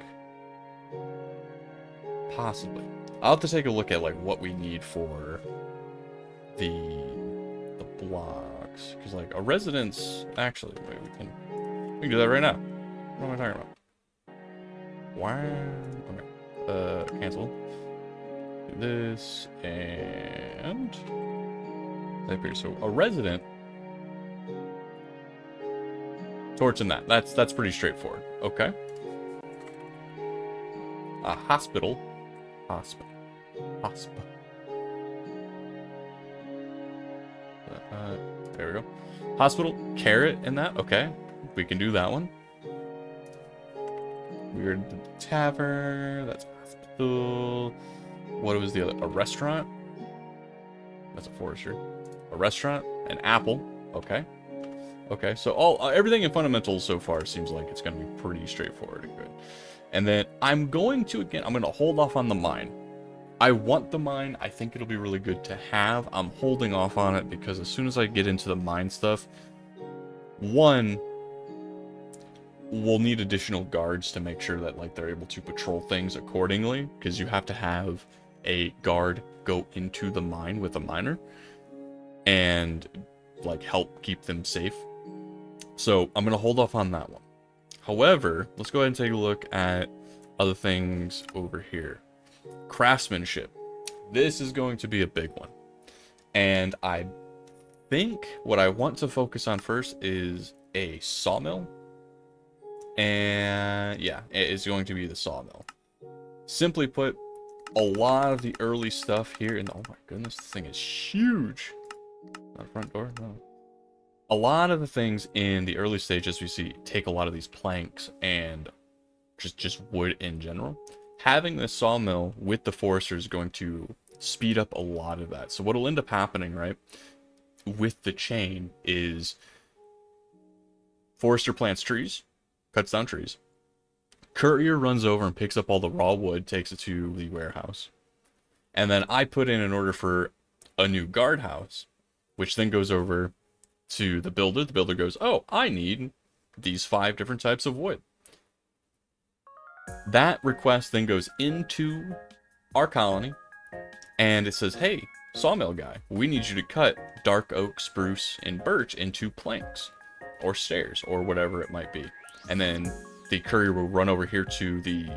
possibly. I'll have to take a look at, like, what we need for the blocks, because, like, a residence, actually, wait, we can do that right now. What am I talking about? Why? Okay, cancel. Do this and type here. So a resident, torch and that's pretty straightforward. Okay. A hospital. There we go. Hospital, carrot in that. Okay, we can do that one. Weird tavern. That's hospital. What was the other? A restaurant. That's a forester. A restaurant. An apple. Okay. Okay. So everything in fundamentals so far seems like it's going to be pretty straightforward and good. And then I'm going to hold off on the mine. I want the mine. I think it'll be really good to have. I'm holding off on it because as soon as I get into the mine stuff, one, we'll need additional guards to make sure that like they're able to patrol things accordingly, because you have to have a guard go into the mine with a miner and like help keep them safe. So I'm going to hold off on that one. However, let's go ahead and take a look at other things over here. Craftsmanship. This is going to be a big one. And I think what I want to focus on first is a sawmill. And yeah, it is going to be the sawmill. Simply put, a lot of the early stuff here, and oh my goodness, this thing is huge. Not a front door, no. A lot of the things in the early stages we see take a lot of these planks and just wood in general. Having the sawmill with the forester is going to speed up a lot of that. So what'll end up happening, right, with the chain is forester plants trees, cuts down trees. Courier runs over and picks up all the raw wood, takes it to the warehouse. And then I put in an order for a new guardhouse, which then goes over to the builder. The builder goes, oh, I need these 5 different types of wood. That request then goes into our colony, and it says, hey, sawmill guy, we need you to cut dark oak, spruce, and birch into planks, or stairs, or whatever it might be. And then the courier will run over here to the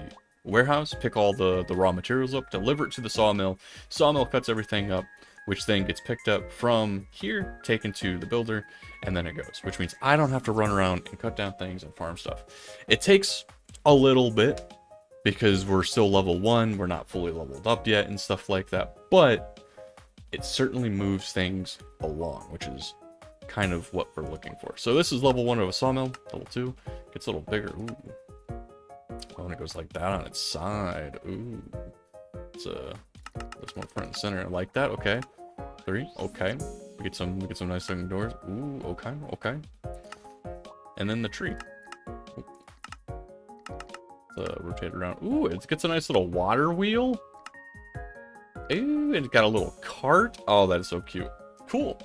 warehouse, pick all the raw materials up, deliver it to the sawmill. Sawmill cuts everything up, which then gets picked up from here, taken to the builder, and then it goes. Which means I don't have to run around and cut down things and farm stuff. It takes a little bit, because we're still level 1, we're not fully leveled up yet and stuff like that, but it certainly moves things along, which is kind of what we're looking for. So this is level 1 of a sawmill. Level 2 gets a little bigger. Ooh. Oh, and it goes like that on its side. Ooh. It's that's more front and center. I like that. Okay. 3. Okay. We get some nice looking doors. Ooh, okay, okay. And then the tree. Rotate around. Ooh, it gets a nice little water wheel. Ooh, and it's got a little cart. Oh, that is so cute. Cool.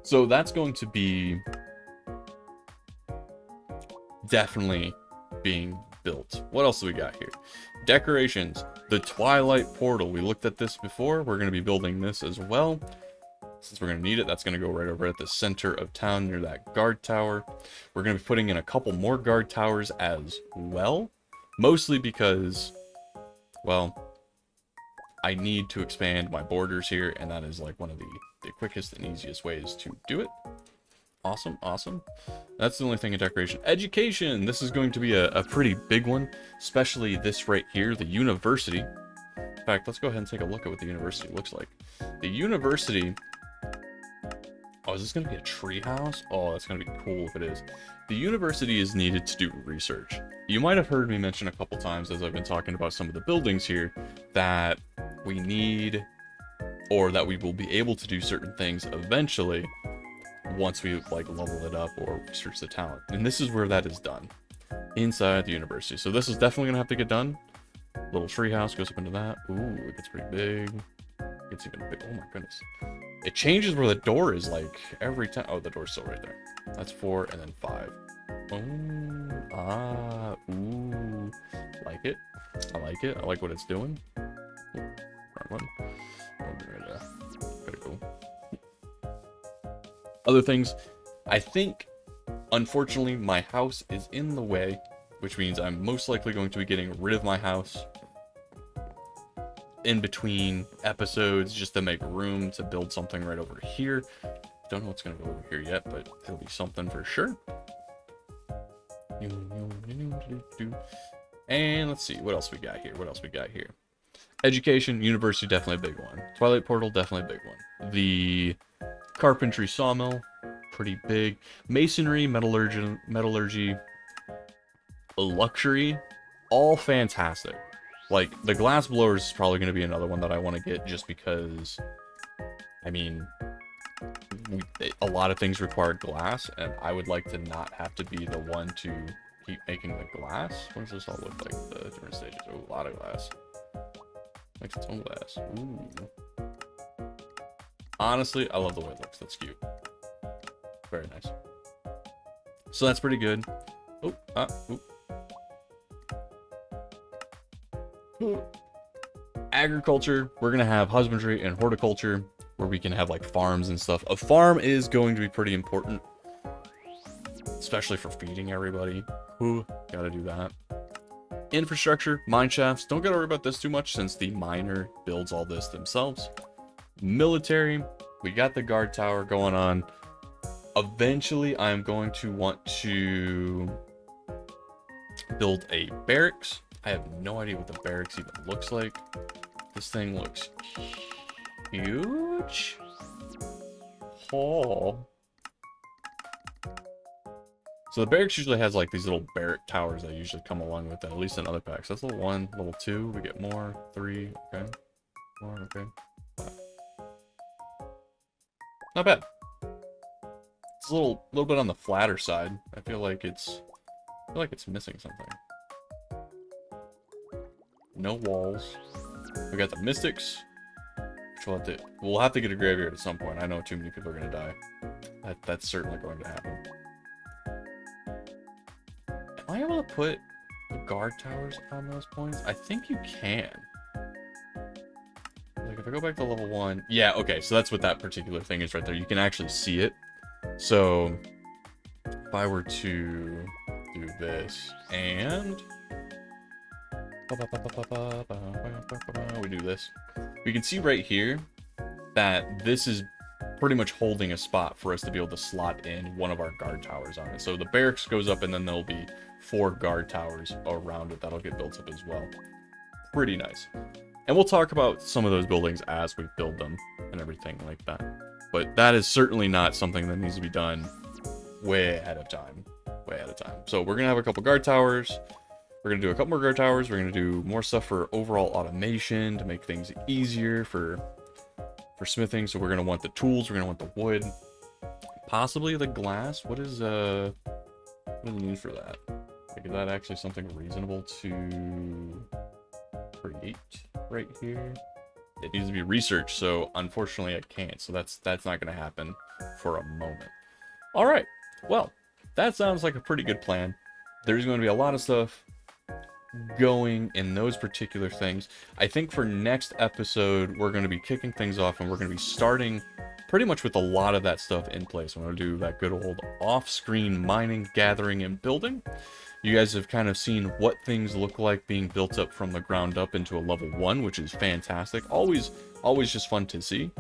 So that's going to be definitely being built. What else do we got here? Decorations. The Twilight Portal. We looked at this before. We're going to be building this as well. Since we're going to need it, that's going to go right over at the center of town near that guard tower. We're going to be putting in a couple more guard towers as well. Mostly because, well, I need to expand my borders here, and that is like one of the quickest and easiest ways to do it. Awesome, awesome. That's the only thing in decoration. Education! This is going to be a pretty big one, especially this right here, the university. In fact, let's go ahead and take a look at what the university looks like. The university... Oh, is this going to be a tree house? Oh, that's going to be cool if it is. The university is needed to do research. You might have heard me mention a couple times as I've been talking about some of the buildings here that we need, or that we will be able to do certain things eventually once we like level it up or research the talent. And this is where that is done, inside the university. So this is definitely gonna have to get done. Little tree house goes up into that. Ooh, it gets pretty big. It gets even big. Oh my goodness. It changes where the door is like every time. Oh, the door's still right there. That's 4 and then 5. Oh, ah, ooh, like it. I like it. I like what it's doing. Ooh, wrong one. Pretty cool. Other things, I think, unfortunately, my house is in the way, which means I'm most likely going to be getting rid of my house in between episodes just to make room to build something right over here. Don't know what's going to go over here yet, but it'll be something for sure. And let's see, what else we got here? What else we got here? Education, university, definitely a big one. Twilight Portal, definitely a big one. The carpentry sawmill, pretty big. Masonry, metallurgy, luxury, all fantastic. Like, the glass blowers is probably going to be another one that I want to get just because, I mean, a lot of things require glass, and I would like to not have to be the one to keep making the glass. What does this all look like? The different stages. Oh, a lot of glass. Makes its own glass. Ooh. Honestly, I love the way it looks. That's cute. Very nice. So that's pretty good. Oh, agriculture. We're gonna have husbandry and horticulture, where we can have like farms and stuff. A farm is going to be pretty important, especially for feeding everybody. Who gotta do that? Infrastructure, mine shafts. Don't gotta worry about this too much since the miner builds all this themselves. Military, we got the guard tower going on. Eventually, I'm going to want to build a barracks. I have no idea what the barracks even looks like. This thing looks huge. Oh. So the barracks usually has like these little barrack towers that usually come along with it, at least in other packs. That's level 1, level 2, we get more, 3, okay. More, okay. 5. Not bad. It's a little bit on the flatter side. I feel like it's missing something. No walls. We got the mystics. Which we'll have to get a graveyard at some point. I know too many people are gonna die. That's certainly going to happen. Am I able to put guard towers on those points? I think you can. Like if I go back to level 1, yeah, okay, so that's what that particular thing is right there. You can actually see it. So if I were to do this and we do this, we can see right here that this is pretty much holding a spot for us to be able to slot in one of our guard towers on it. So the barracks goes up and then there'll be 4 guard towers around it that'll get built up as well. Pretty nice. And we'll talk about some of those buildings as we build them and everything like that. But that is certainly not something that needs to be done way ahead of time. Way ahead of time. So we're going to have a couple guard towers. We're going to do a couple more guard towers. We're going to do more stuff for overall automation to make things easier for smithing. So we're going to want the tools. We're going to want the wood. Possibly the glass. What is the need for that? Like, is that actually something reasonable to create right here? It needs to be researched, so unfortunately I can't. So that's not going to happen for a moment. All right. Well, that sounds like a pretty good plan. There's going to be a lot of stuff going in those particular things. I think for next episode, we're going to be kicking things off and we're going to be starting pretty much with a lot of that stuff in place. I'm going to do that good old off-screen mining, gathering, and building. You guys have kind of seen what things look like being built up from the ground up into a level 1, which is fantastic. Always just fun to see.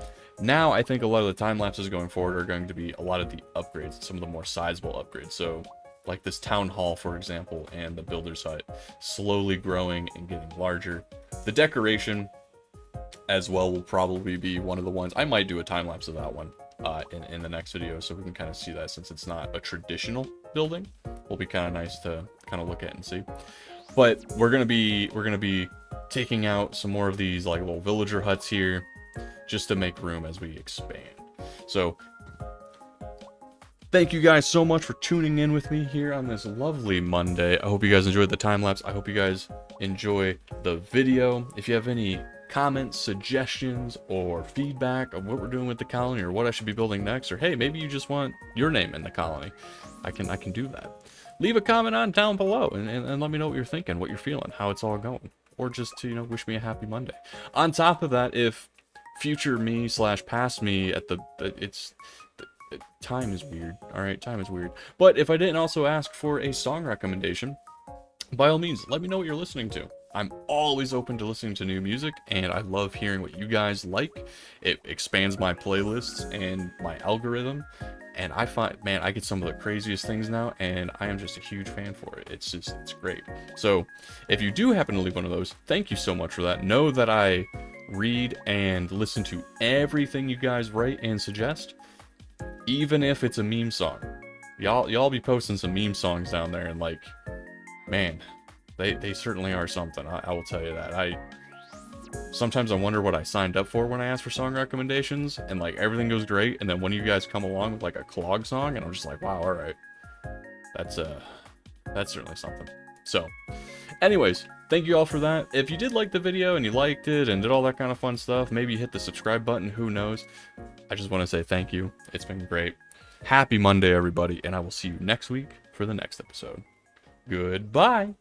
Now, I think a lot of the time lapses going forward are going to be a lot of the upgrades, some of the more sizable upgrades. So, like this town hall, for example, and the builder's hut, slowly growing and getting larger. The decoration as well will probably be one of the ones. I might do a time lapse of that one in the next video, so we can kind of see that, since it's not a traditional building. Will be kind of nice to kind of look at and see. But we're gonna be taking out some more of these like little villager huts here, just to make room as we expand. So thank you guys so much for tuning in with me here on this lovely Monday. I hope you guys enjoyed the time lapse. I hope you guys enjoy the video. If you have any comments, suggestions, or feedback of what we're doing with the colony, or what I should be building next, or hey, maybe you just want your name in the colony, I can do that. Leave a comment on down below and let me know what you're thinking, what you're feeling, how it's all going, or just to, you know, wish me a happy Monday. On top of that, if future me / past me time is weird. All right, time is weird. But if I didn't also ask for a song recommendation, by all means, let me know what you're listening to. I'm always open to listening to new music, and I love hearing what you guys like. It expands my playlists and my algorithm, and I find, man, I get some of the craziest things now, and I am just a huge fan for it. It's great. So if you do happen to leave one of those, thank you so much for that. Know that I read and listen to everything you guys write and suggest. even if it's a meme song. Y'all be posting some meme songs down there, and like, man, they certainly are something. I will tell you that. Sometimes I wonder what I signed up for when I asked for song recommendations, and like everything goes great, and then when you guys come along with like a clog song, and I'm just like, wow, all right, that's certainly something. So, anyways, thank you all for that. If you did like the video and you liked it and did all that kind of fun stuff, maybe you hit the subscribe button, who knows. I just want to say thank you. It's been great. Happy Monday, everybody, and I will see you next week for the next episode. Goodbye.